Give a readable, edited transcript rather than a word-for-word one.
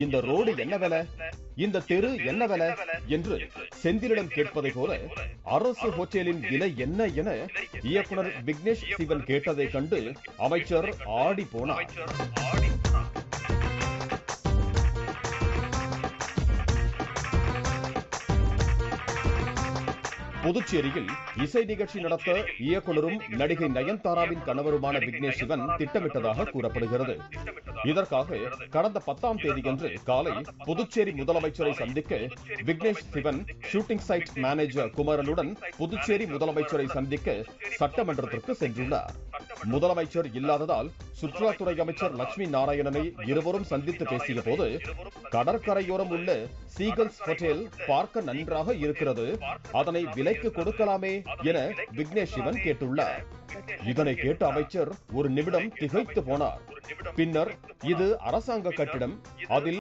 இந்த ரோடு என்ன விலை, இந்த தெரு என்ன விலை என்று செந்திலிடம் கேட்பதை போல அரசு ஹோட்டலின் விலை என்ன என இயக்குனர் விக்னேஷ் சிவன் கேட்டதை கண்டு அமைச்சர் ஆடி போனார். புதுச்சேரியில் இசை நிகழ்ச்சி நடத்த இயக்குனரும் நடிகை நயன்தாராவின் கணவருமான விக்னேஷ் சிவன் திட்டமிட்டதாக கூறப்படுகிறது. இதற்காக கடந்த 10ஆம் தேதியன்று காலை புதுச்சேரி முதலமைச்சரை சந்திக்க Vignesh Shivan shooting site manager குமரனுடன் புதுச்சேரி முதலமைச்சரை சந்திக்க சட்டமன்றத்திற்கு சென்றுள்ளார். முதலமைச்சர் இல்லாததால் சுற்றுலாத்துறை அமைச்சர் லட்சுமி நாராயணனை இருவரும் சந்தித்து பேசிய போது, கடற்கரையோரம் உள்ள சீகல்ஸ் ஹோட்டல் பார்க்க நன்றாக இருக்கிறது, அதனை விலைக்கு கொடுக்கலாமே என விக்னேஷ் சிவன் கேட்டுள்ளார். இதனை கேட்ட அமைச்சர் ஒரு நிமிடம் திகைத்து போனார். பின்னர் இது அரசாங்க கட்டிடம், அதில்